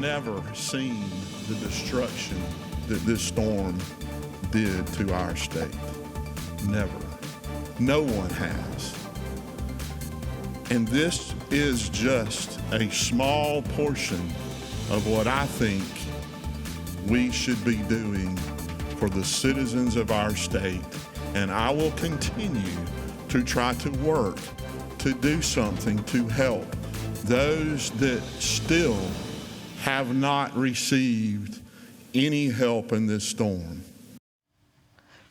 never seen the destruction that this storm did to our state. Never. No one has. And this is just a small portion of what I think we should be doing for the citizens of our state. And I will continue to try to work to do something to help those that still have not received any help in this storm.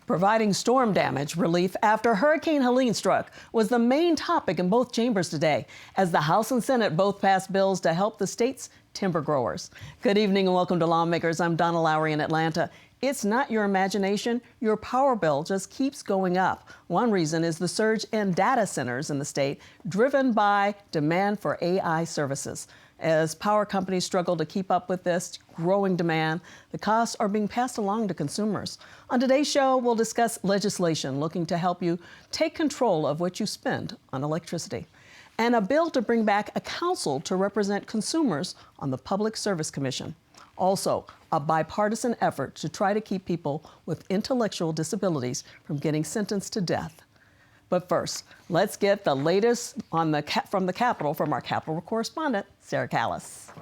Providing storm damage relief after Hurricane Helene struck was the main topic in both chambers today, as the House and Senate both passed bills to help the state's timber growers. Good evening and welcome to Lawmakers. I'm Donna Lowry in Atlanta. It's not your imagination. Your power bill just keeps going up. One reason is the surge in data centers in the state, driven by demand for AI services. As power companies struggle to keep up with this growing demand, the costs are being passed along to consumers. On today's show, we'll discuss legislation looking to help you take control of what you spend on electricity, and a bill to bring back a council to represent consumers on the Public Service Commission. Also, a bipartisan effort to try to keep people with intellectual disabilities from getting sentenced to death. But first, let's get the latest on from the Capitol from our Capitol correspondent, Sarah Callis.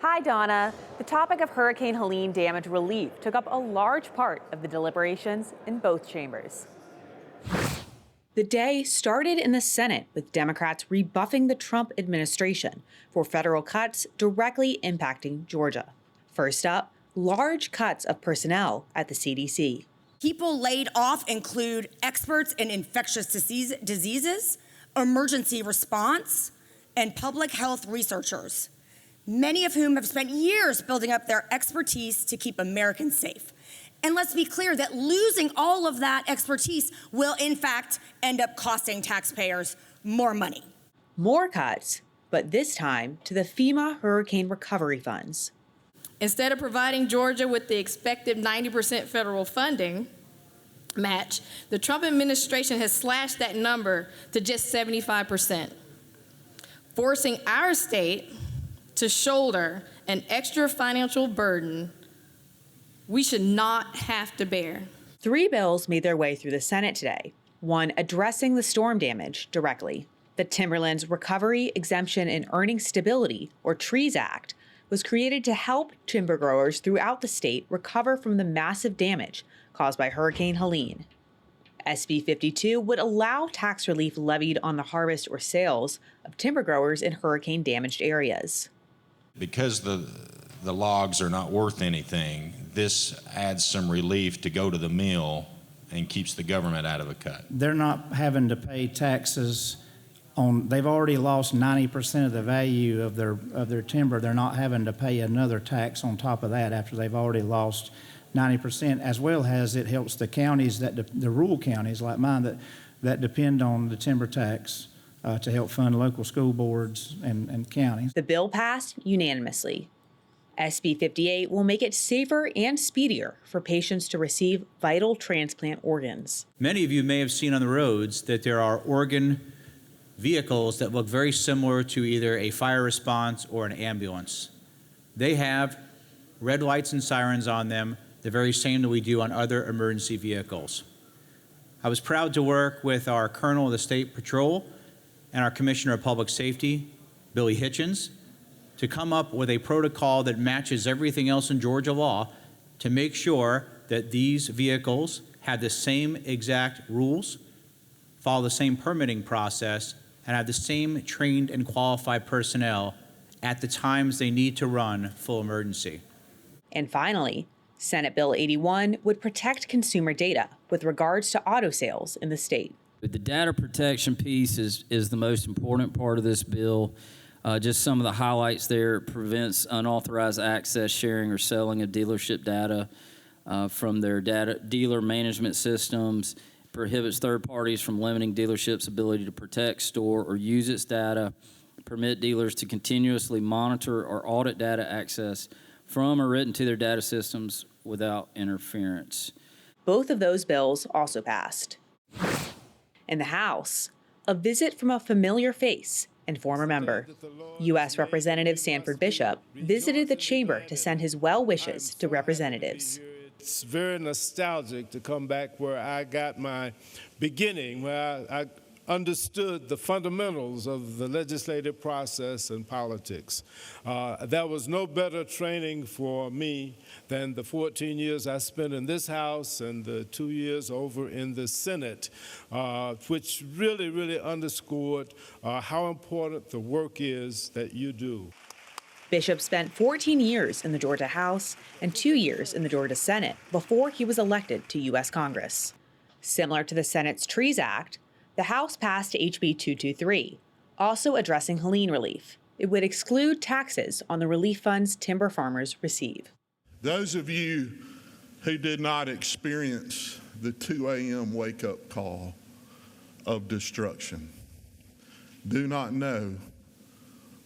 Hi, Donna. The topic of Hurricane Helene damage relief took up a large part of the deliberations in both chambers. The day started in the Senate with Democrats rebuffing the Trump administration for federal cuts directly impacting Georgia. First up, large cuts of personnel at the CDC. People laid off include experts in infectious diseases, emergency response, and public health researchers, many of whom have spent years building up their expertise to keep Americans safe. And let's be clear that losing all of that expertise will, in fact, end up costing taxpayers more money. More cuts, but this time to the FEMA Hurricane Recovery Funds. Instead of providing Georgia with the expected 90% federal funding match, the Trump administration has slashed that number to just 75%, forcing our state to shoulder an extra financial burden we should not have to bear. 3 bills made their way through the Senate today, one addressing the storm damage directly. The Timberlands Recovery, Exemption, and Earning Stability, or TREES Act, was created to help timber growers throughout the state recover from the massive damage caused by Hurricane Helene. SB 52 would allow tax relief levied on the harvest or sales of timber growers in hurricane-damaged areas. Because the logs are not worth anything, this adds some relief to go to the mill and keeps the government out of the cut. They're not having to pay taxes on, they've already lost 90% of the value of their timber. They're not having to pay another tax on top of that after they've already lost 90%, as well as it helps the counties, the rural counties like mine that depend on the timber tax to help fund local school boards and counties. The bill passed unanimously. SB 58 will make it safer and speedier for patients to receive vital transplant organs. Many of you may have seen on the roads that there are organ vehicles that look very similar to either a fire response or an ambulance. They have red lights and sirens on them, the very same that we do on other emergency vehicles. I was proud to work with our Colonel of the State Patrol and our Commissioner of Public Safety, Billy Hitchens, to come up with a protocol that matches everything else in Georgia law to make sure that these vehicles have the same exact rules, follow the same permitting process, and have the same trained and qualified personnel at the times they need to run full emergency. And finally, Senate Bill 81 would protect consumer data with regards to auto sales in the state. The data protection piece is the most important part of this bill. Just some of the highlights there: it prevents unauthorized access, sharing, or selling of dealership data from their dealer management systems, prohibits third parties from limiting dealerships' ability to protect, store, or use its data, permit dealers to continuously monitor or audit data access from or written to their data systems without interference. Both of those bills also passed. In the House, a visit from a familiar face and former member. U.S. Representative Sanford Bishop visited the chamber to send his well wishes to representatives. It's very nostalgic to come back where I got my beginning, where I understood the fundamentals of the legislative process and politics. There was no better training for me than the 14 years I spent in this House and the 2 years over in the Senate, which really underscored how important the work is that you do. Bishop spent 14 years in the Georgia House and 2 years in the Georgia Senate before he was elected to U.S. Congress. Similar to the Senate's Trees Act, the House passed HB 223, also addressing Helene relief. It would exclude taxes on the relief funds timber farmers receive. Those of you who did not experience the 2 a.m. wake-up call of destruction do not know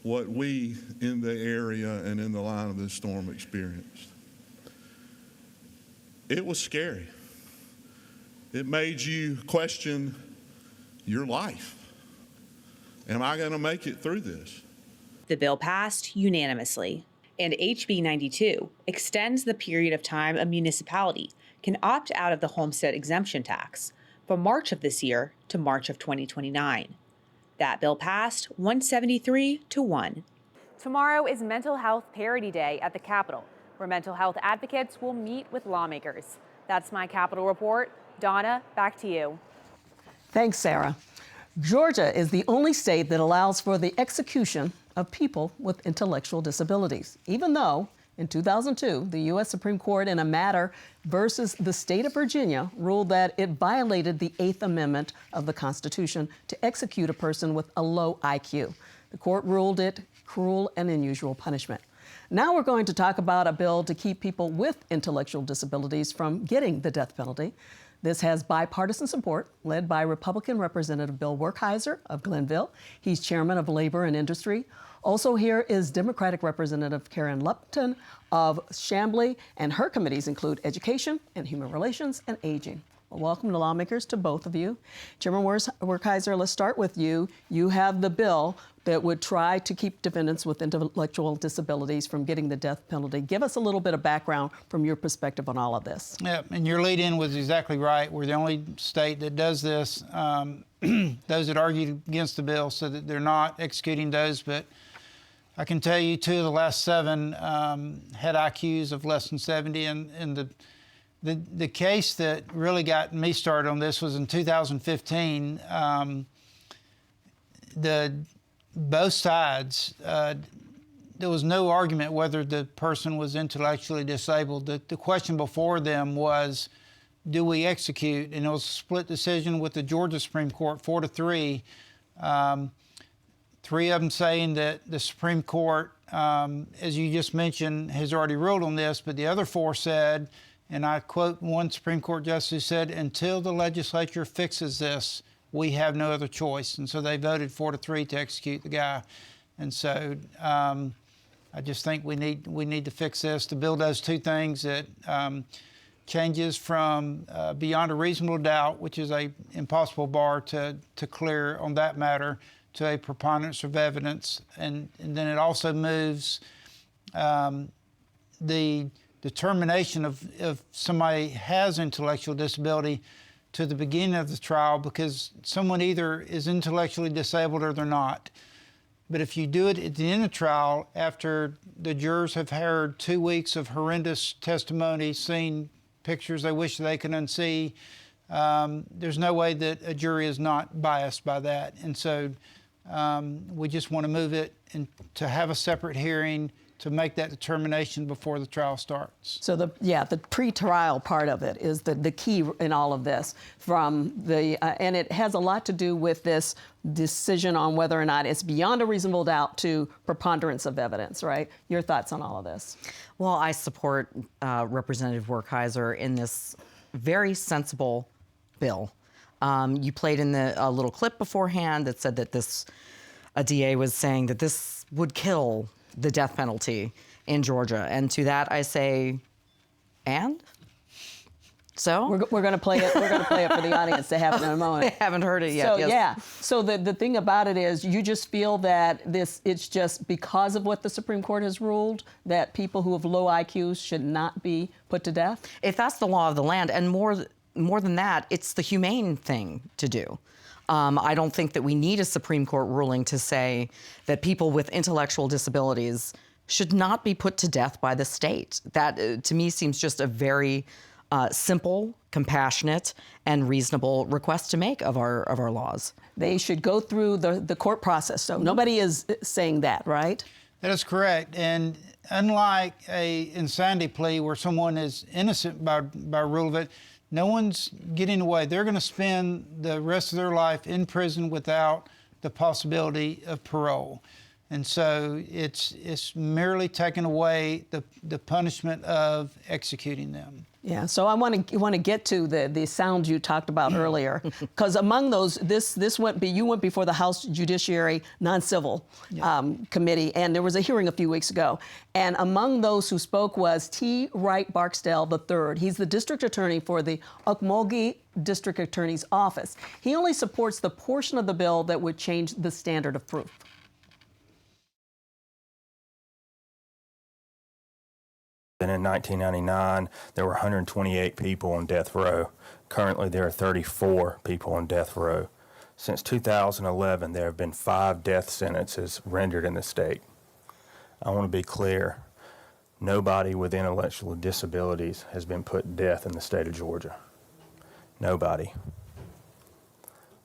what we in the area and in the line of this storm experienced. It was scary. It made you question your life. Am I going to make it through this? The bill passed unanimously, and HB 92 extends the period of time a municipality can opt out of the homestead exemption tax from March of this year to March of 2029. That bill passed 173 to 1. Tomorrow is Mental Health Parity Day at the Capitol, where mental health advocates will meet with lawmakers. That's my Capitol report. Donna, back to you. Thanks, Sarah. Georgia is the only state that allows for the execution of people with intellectual disabilities, even though in 2002, the U.S. Supreme Court in a matter versus the state of Virginia ruled that it violated the 8th Amendment of the Constitution to execute a person with a low IQ. The court ruled it cruel and unusual punishment. Now we're going to talk about a bill to keep people with intellectual disabilities from getting the death penalty. This has bipartisan support, led by Republican Representative Bill Werkheiser of Glenville. He's chairman of Labor and Industry. Also here is Democratic Representative Karen Lupton of Chamblee, and her committees include Education and Human Relations and Aging. Well, welcome to lawmakers, to both of you. Chairman Werkheiser, let's start with you. You have the bill that would try to keep defendants with intellectual disabilities from getting the death penalty. Give us a little bit of background from your perspective on all of this. Yeah, and your lead-in was exactly right. We're the only state that does this. Those that argued against the bill said that they're not executing those, but I can tell you 2 of the last 7 had IQs of less than 70, and the case that really got me started on this was in 2015. Both sides, there was no argument whether the person was intellectually disabled. The question before them was, do we execute? And it was a split decision with the Georgia Supreme Court, 4-3. 3 of them saying that the Supreme Court, as you just mentioned, has already ruled on this, but the other 4 said, and I quote one Supreme Court justice who said, until the legislature fixes this, we have no other choice. And so they voted 4-3 to execute the guy. And so I just think we need to fix this. The bill does 2 things. It changes from beyond a reasonable doubt, which is a impossible bar to clear on that matter, to a preponderance of evidence. And then it also moves the determination of if somebody has intellectual disability to the beginning of the trial, because someone either is intellectually disabled or they're not. But if you do it at the end of the trial, after the jurors have heard 2 weeks of horrendous testimony, seen pictures they wish they could unsee, there's no way that a jury is not biased by that. And so we just want to move it and to have a separate hearing to make that determination before the trial starts. So the pre-trial part of it is the key in all of this. And it has a lot to do with this decision on whether or not it's beyond a reasonable doubt to preponderance of evidence, right? Your thoughts on all of this? Well, I support Representative Werkheiser in this very sensible bill. You played in a little clip beforehand that said that a DA was saying that this would kill the death penalty in Georgia. And to that I say, and? So we're going to play it. We're going to play it for the audience to have in a moment. They haven't heard it yet. So yes. yeah. So the thing about it is, you just feel that it's just because of what the Supreme Court has ruled that people who have low IQs should not be put to death. If that's the law of the land, and more than that, it's the humane thing to do. I don't think that we need a Supreme Court ruling to say that people with intellectual disabilities should not be put to death by the state. That, to me, seems just a very simple, compassionate, and reasonable request to make of our laws. They should go through the court process. So nobody is saying that, right? That is correct. And unlike a insanity plea where someone is innocent by rule of it, no one's getting away. They're going to spend the rest of their life in prison without the possibility of parole. And so it's merely taking away the punishment of executing them. Yeah, so I want to get to the sounds you talked about earlier, because among those, you went before the House Judiciary Non-Civil Committee, and there was a hearing a few weeks ago. And among those who spoke was T. Wright Barksdale III. He's the district attorney for the Okmulgee District Attorney's Office. He only supports the portion of the bill that would change the standard of proof. And in 1999, there were 128 people on death row. Currently, there are 34 people on death row. Since 2011, there have been 5 death sentences rendered in the state. I want to be clear, nobody with intellectual disabilities has been put to death in the state of Georgia. Nobody.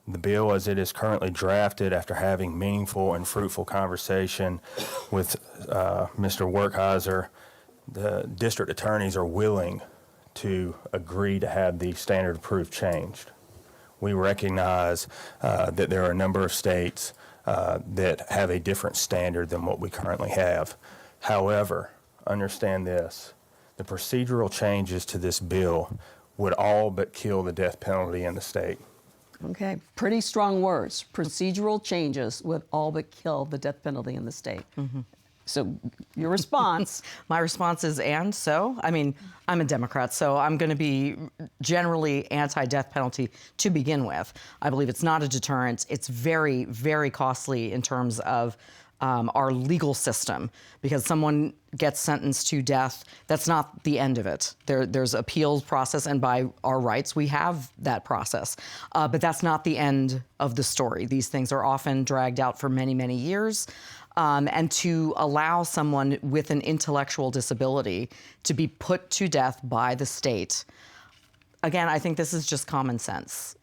The bill as it is currently drafted, after having meaningful and fruitful conversation with Mr. Werkheiser, the district attorneys are willing to agree to have the standard of proof changed. We recognize that there are a number of states that have a different standard than what we currently have. However, understand this, the procedural changes to this bill would all but kill the death penalty in the state. Okay, pretty strong words. Procedural changes would all but kill the death penalty in the state. Mm-hmm. So your response? My response is, and so? I mean, I'm a Democrat, so I'm going to be generally anti-death penalty to begin with. I believe it's not a deterrent. It's very, very costly in terms of our legal system, because someone gets sentenced to death, that's not the end of it. There's appeals process, and by our rights, we have that process. But that's not the end of the story. These things are often dragged out for many, many years. And to allow someone with an intellectual disability to be put to death by the state, again, I think this is just common sense,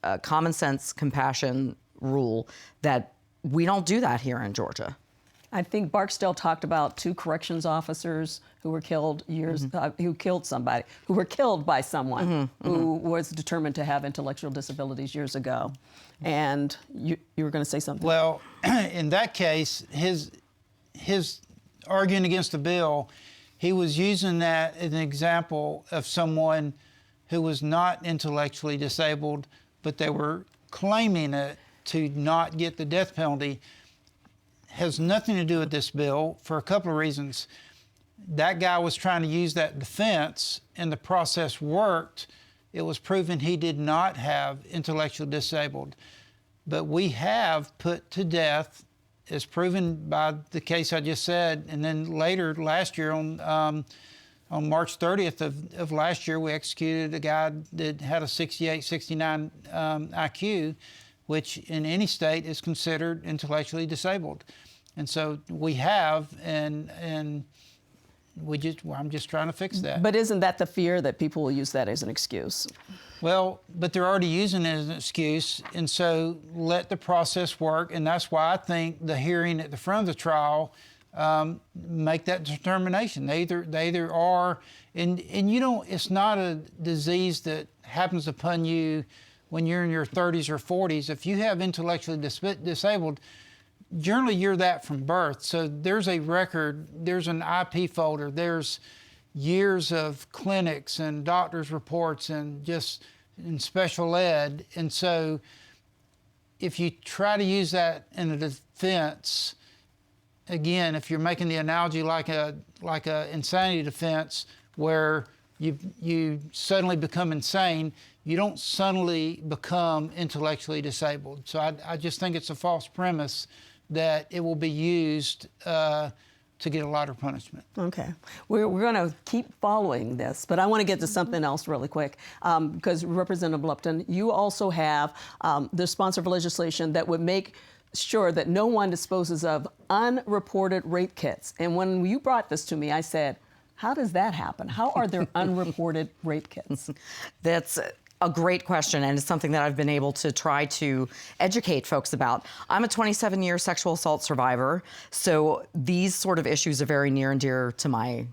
compassion rule that we don't do that here in Georgia. I think Barksdale talked about 2 corrections officers who were killed who killed somebody, who were killed by someone who was determined to have intellectual disabilities years ago. And you were going to say something? Well, in that case, his arguing against the bill, he was using that as an example of someone who was not intellectually disabled, but they were claiming it to not get the death penalty. Has nothing to do with this bill for a couple of reasons. That guy was trying to use that defense, and the process worked. It was proven he did not have intellectual disabled. But we have put to death, as proven by the case I just said, and then later last year on March 30th of last year, we executed a guy that had a 68, 69 IQ, which in any state is considered intellectually disabled. And so we have, and I'm just trying to fix that. But isn't that the fear that people will use that as an excuse? Well, but they're already using it as an excuse, and so let the process work, and that's why I think the hearing at the front of the trial make that determination. They either are, and you don't, it's not a disease that happens upon you when you're in your 30s or 40s. If you have intellectually disabled, generally you're that from birth. So there's a record, there's an IP folder, there's years of clinics and doctors' reports and just in special ed. And so if you try to use that in a defense, again, if you're making the analogy like a insanity defense where you suddenly become insane. You don't suddenly become intellectually disabled. So I just think it's a false premise that it will be used to get a lighter punishment. Okay. We're going to keep following this, but I want to get to something else really quick because Representative Lupton, you also have the sponsor of legislation that would make sure that no one disposes of unreported rape kits. And when you brought this to me, I said, how does that happen? How are there unreported rape kits? That's a great question, and it's something that I've been able to try to educate folks about. I'm a 27-year sexual assault survivor, so these sort of issues are very near and dear to my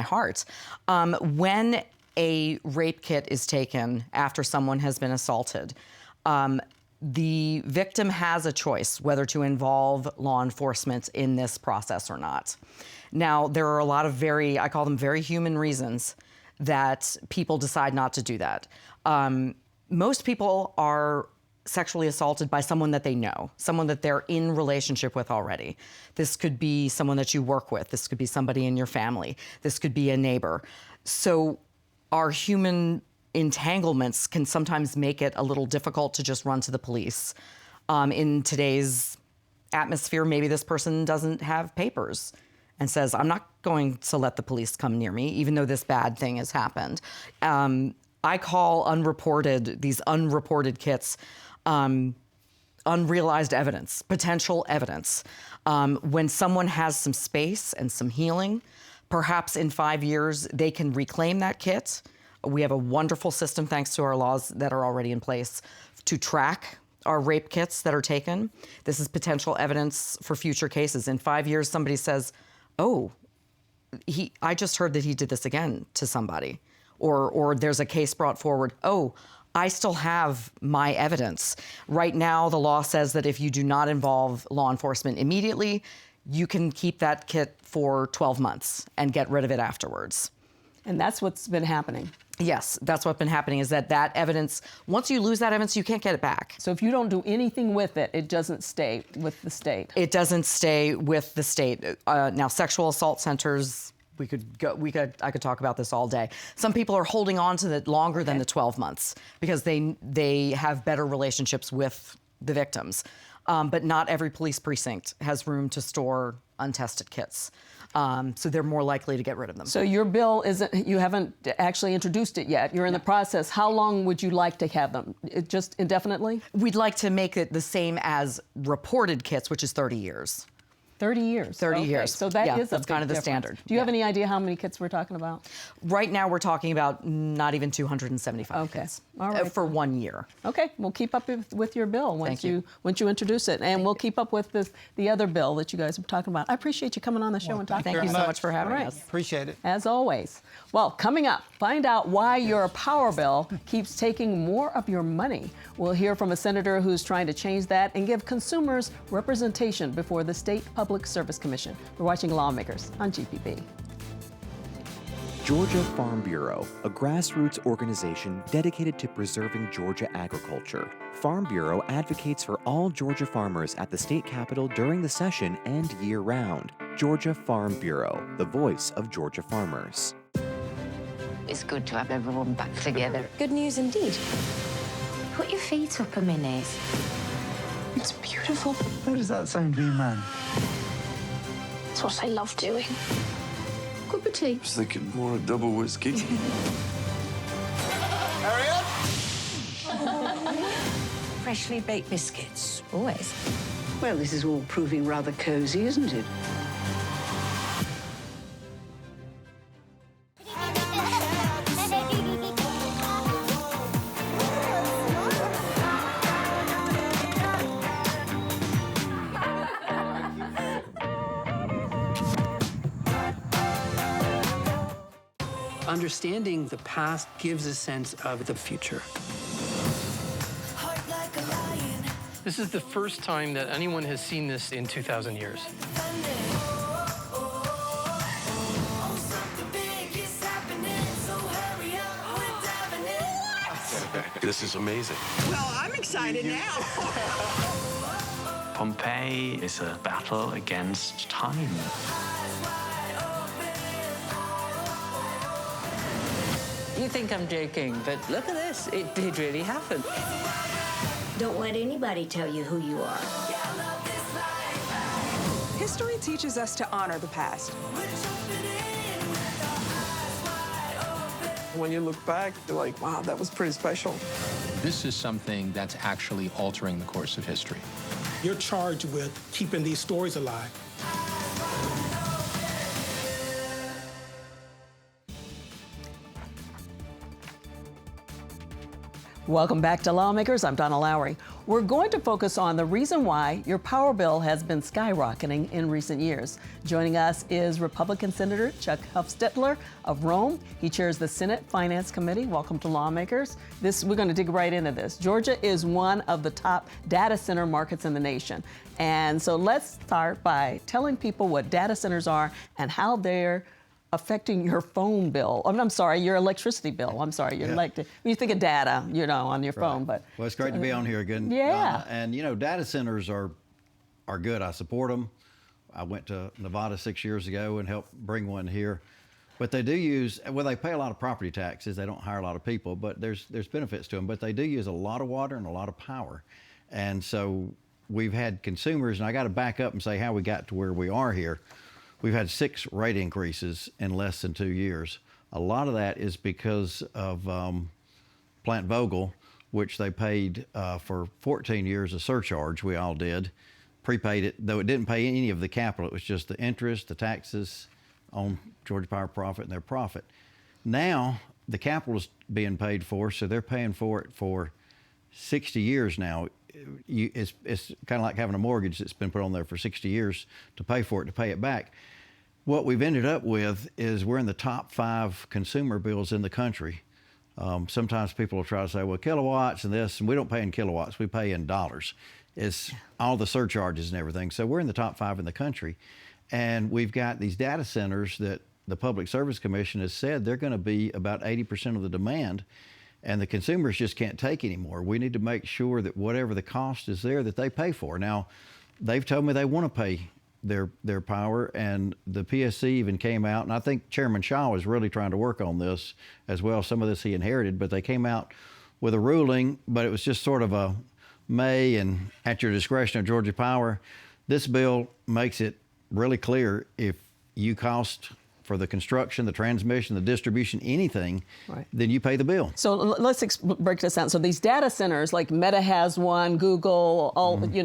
heart. When a rape kit is taken after someone has been assaulted, the victim has a choice whether to involve law enforcement in this process or not. Now, there are a lot of I call them very human reasons that people decide not to do that. Most people are sexually assaulted by someone that they know, someone that they're in relationship with already. This could be someone that you work with. This could be somebody in your family. This could be a neighbor. So our human entanglements can sometimes make it a little difficult to just run to the police. In today's atmosphere, maybe this person doesn't have papers and says, I'm not going to let the police come near me, even though this bad thing has happened. I call these unreported kits, unrealized evidence, potential evidence. When someone has some space and some healing, perhaps in 5 years, they can reclaim that kit. We have a wonderful system, thanks to our laws that are already in place, to track our rape kits that are taken. This is potential evidence for future cases. In 5 years, somebody says, oh, I just heard that he did this again to somebody. Or there's a case brought forward, oh, I still have my evidence. Right now, the law says that if you do not involve law enforcement immediately, you can keep that kit for 12 months and get rid of it afterwards. And that's what's been happening. Yes, that's what's been happening, is that evidence, once you lose that evidence, you can't get it back. So if you don't do anything with it, it doesn't stay with the state. It doesn't stay with the state. Now, sexual assault centers, I could talk about this all day. Some people are holding on to it longer than the 12 months because they have better relationships with the victims. But not every police precinct has room to store untested kits. So they're more likely to get rid of them. So your bill you haven't actually introduced it yet. You're in the process. How long would you like to have them? Just indefinitely? We'd like to make it the same as reported kits, which is 30 years. 30 years. 30 okay. years. So that's kind of the difference. standard. Do you have any idea how many kits we're talking about? Right now, we're talking about not even 275 kits. All right. For 1 year. Okay, we'll keep up with your bill once you introduce it, and we'll keep up with the other bill that you guys are talking about. I appreciate you coming on the show and talking. Thank you so much for having us. Appreciate it. As always. Well, coming up, find out why your power bill keeps taking more of your money. We'll hear from a senator who's trying to change that and give consumers representation before the State Public Service Commission. We're watching Lawmakers on GPB. Georgia Farm Bureau, a grassroots organization dedicated to preserving Georgia agriculture. Farm Bureau advocates for all Georgia farmers at the state capitol during the session and year-round. Georgia Farm Bureau, the voice of Georgia farmers. It's good to have everyone back together. Good news indeed. Put your feet up a minute. It's beautiful. How does that sound to you, man? It's what I love doing. Cup of tea. I was thinking more a double whiskey. Hurry up! Freshly baked biscuits, always. Well, this is all proving rather cozy, isn't it? Understanding the past gives a sense of the future. This is the first time that anyone has seen this in 2,000 years. This is amazing. Well, I'm excited now. Pompeii is a battle against time. You think I'm joking, but look at this. It did really happen. Don't let anybody tell you who you are. History teaches us to honor the past. When you look back, you're like, wow, that was pretty special. This is something that's actually altering the course of history. You're charged with keeping these stories alive. Welcome back to Lawmakers. I'm Donna Lowry. We're going to focus on the reason why your power bill has been skyrocketing in recent years. Joining us is Republican Senator Chuck Hufstetler of Rome. He chairs the Senate Finance Committee. Welcome to Lawmakers. We're going to dig right into this. Georgia is one of the top data center markets in the nation. And so let's start by telling people what data centers are and how they're affecting your phone bill. I'm sorry, your electricity bill. I'm sorry, your electric. When you think of data, on your phone, but. Well, it's great to be on here again. Yeah. Donna. And data centers are good. I support them. I went to Nevada 6 years ago and helped bring one here. But they do use, they pay a lot of property taxes. They don't hire a lot of people, but there's benefits to them. But they do use a lot of water and a lot of power. And so we've had consumers, and I got to back up and say how we got to where we are here. We've had 6 rate increases in less than 2 years. A lot of that is because of Plant Vogel, which they paid for 14 years a surcharge, we all did, prepaid it, though it didn't pay any of the capital. It was just the interest, the taxes on Georgia Power profit and their profit. Now, the capital is being paid for, so they're paying for it for 60 years now. It's kind of like having a mortgage that's been put on there for 60 years to pay for it, to pay it back. What we've ended up with is we're in the top 5 consumer bills in the country. Sometimes people will try to say, well, kilowatts and this, and we don't pay in kilowatts, we pay in dollars. It's all the surcharges and everything. So we're in the top 5 in the country. And we've got these data centers that the Public Service Commission has said they're going to be about 80% of the demand. And the consumers just can't take anymore. We need to make sure that whatever the cost is there, that they pay for. Now, they've told me they want to pay their power, and the PSC even came out, and I think Chairman Shaw was really trying to work on this as well. Some of this he inherited, but they came out with a ruling, but it was just sort of a may and at your discretion of Georgia Power. This bill makes it really clear if you cost for the construction, the transmission, the distribution, anything, then you pay the bill. So let's break this down. So these data centers, like Meta has one, Google,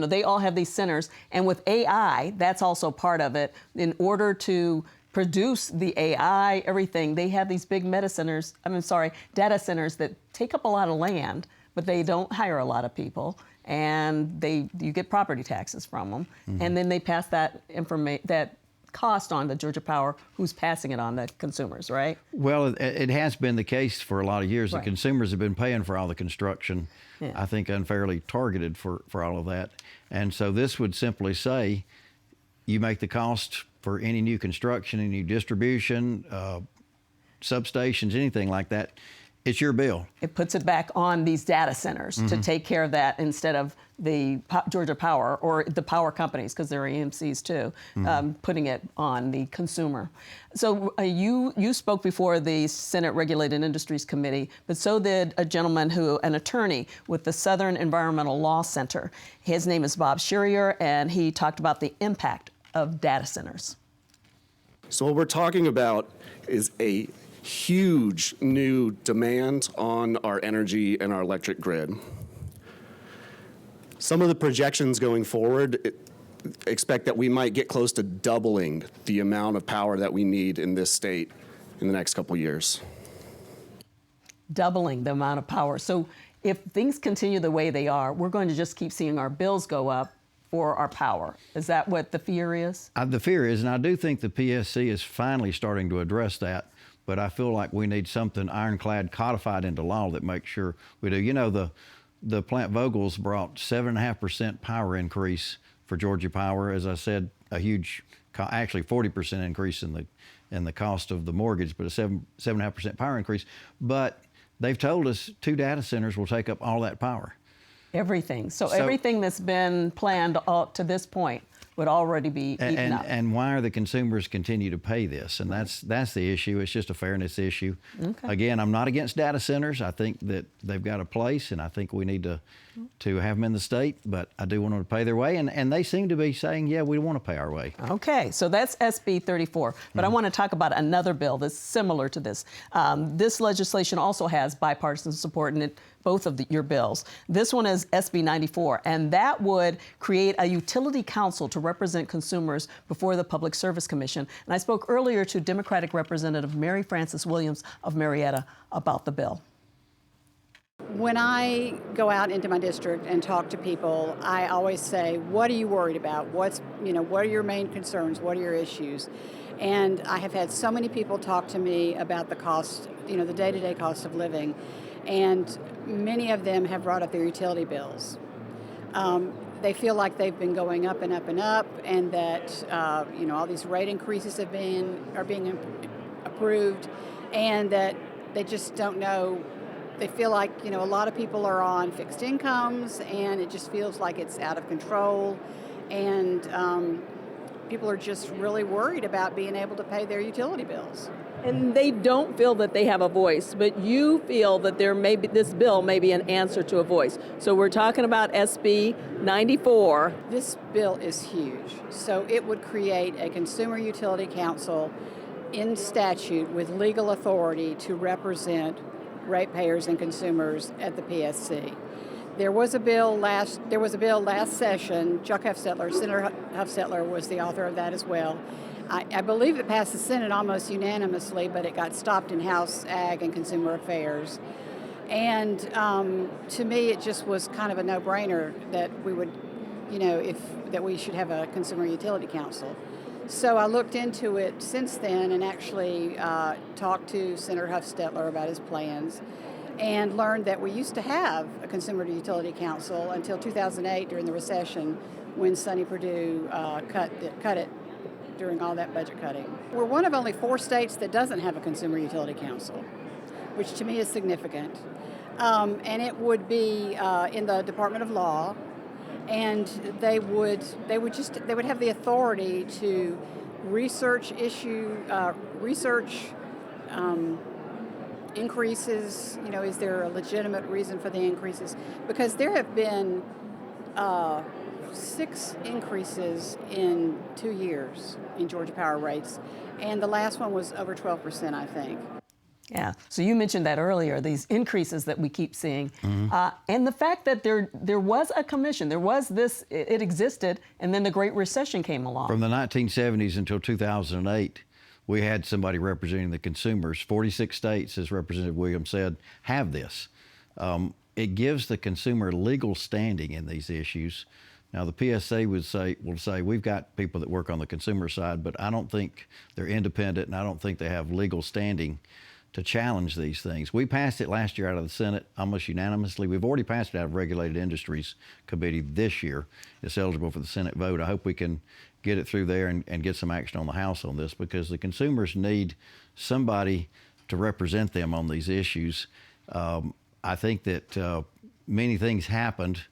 they all have these centers. And with AI, that's also part of it. In order to produce the AI, everything, they have these big data centers that take up a lot of land, but they don't hire a lot of people. And you get property taxes from them. And then they pass that cost on to Georgia Power, who's passing it on to consumers, right? Well, it has been the case for a lot of years. The consumers have been paying for all the construction, I think unfairly targeted for all of that. And so this would simply say, you make the cost for any new construction, any new distribution, substations, anything like that, it's your bill. It puts it back on these data centers to take care of that instead of the Georgia Power or the power companies, because they're EMCs too, putting it on the consumer. So you spoke before the Senate Regulated Industries Committee, but so did an attorney with the Southern Environmental Law Center. His name is Bob Schirrier, and he talked about the impact of data centers. So what we're talking about is a huge new demand on our energy and our electric grid. Some of the projections going forward expect that we might get close to doubling the amount of power that we need in this state in the next couple years. Doubling the amount of power. So if things continue the way they are, we're going to just keep seeing our bills go up for our power. Is that what the fear is? The fear is, and I do think the PSC is finally starting to address that. But I feel like we need something ironclad codified into law that makes sure we do. The Plant Vogels brought 7.5% power increase for Georgia Power. As I said, a huge, actually 40% increase in the cost of the mortgage, but a 7.5% power increase. But they've told us 2 data centers will take up all that power. Everything. So everything that's been planned up to this point would already be eaten up. And why are the consumers continue to pay this? And that's the issue. It's just a fairness issue. Okay. Again, I'm not against data centers. I think that they've got a place, and I think we need to have them in the state, but I do want them to pay their way, and they seem to be saying, yeah, we want to pay our way. Okay, so that's SB 34, but I want to talk about another bill that's similar to this. This legislation also has bipartisan support in it, both of your bills. This one is SB 94, and that would create a utility council to represent consumers before the Public Service Commission. And I spoke earlier to Democratic Representative Mary Frances Williams of Marietta about the bill. When I go out into my district and talk to people, I always say, what are you worried about? What are your main concerns? What are your issues? And I have had so many people talk to me about the cost, the day-to-day cost of living. And many of them have brought up their utility bills. They feel like they've been going up and up and up, and that all these rate increases are being approved, and that they just don't know. They feel like a lot of people are on fixed incomes, and it just feels like it's out of control, and people are just really worried about being able to pay their utility bills. And they don't feel that they have a voice, but you feel that this bill may be an answer to a voice. So we're talking about SB 94. This bill is huge. So it would create a Consumer Utility Council in statute with legal authority to represent ratepayers and consumers at the PSC. There was a bill last session. Chuck Hufstetler, Senator Hufstetler was the author of that as well. I believe it passed the Senate almost unanimously, but it got stopped in House Ag and Consumer Affairs. And to me, it just was kind of a no-brainer that we would, that we should have a Consumer Utility Council. So I looked into it since then and actually talked to Senator Hufstetler about his plans, and learned that we used to have a Consumer Utility Council until 2008 during the recession, when Sonny Perdue cut it during all that budget cutting. We're one of only 4 states that doesn't have a Consumer Utility Council, which to me is significant. And it would be in the Department of Law, and they would have the authority to research increases. Is there a legitimate reason for the increases? Because there have been 6 increases in 2 years in Georgia Power rates, and the last one was over 12%, I think. Yeah, so you mentioned that earlier, these increases that we keep seeing, and the fact that there was a commission, it existed, and then the Great Recession came along. From the 1970s until 2008, we had somebody representing the consumers. 46 states, as Representative Williams said, have this. It gives the consumer legal standing in these issues. Now, the PSA will say, we've got people that work on the consumer side, but I don't think they're independent, and I don't think they have legal standing to challenge these things. We passed it last year out of the Senate almost unanimously. We've already passed it out of Regulated Industries Committee this year. It's eligible for the Senate vote. I hope we can get it through there and get some action on the House on this, because the consumers need somebody to represent them on these issues. I think that many things happened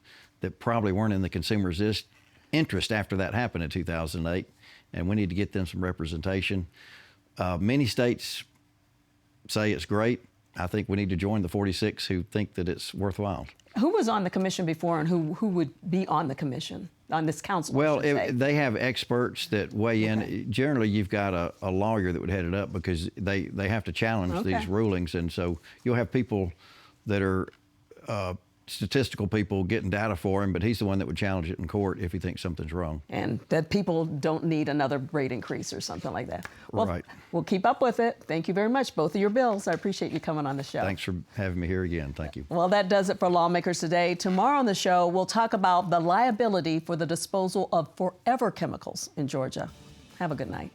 that probably weren't in the consumer's interest after that happened in 2008, and we need to get them some representation. Many states say it's great. I think we need to join the 46 who think that it's worthwhile. Who was on the commission before, and who would be on the commission, on this council? Well, they have experts that weigh in. Okay. Generally, you've got a lawyer that would head it up, because they have to challenge these rulings, and so you'll have people that are statistical people getting data for him, but he's the one that would challenge it in court if he thinks something's wrong. And that people don't need another rate increase or something like that. Well, right. We'll keep up with it. Thank you very much, both of your bills. I appreciate you coming on the show. Thanks for having me here again. Thank you. Well, that does it for Lawmakers today. Tomorrow on the show, we'll talk about the liability for the disposal of forever chemicals in Georgia. Have a good night.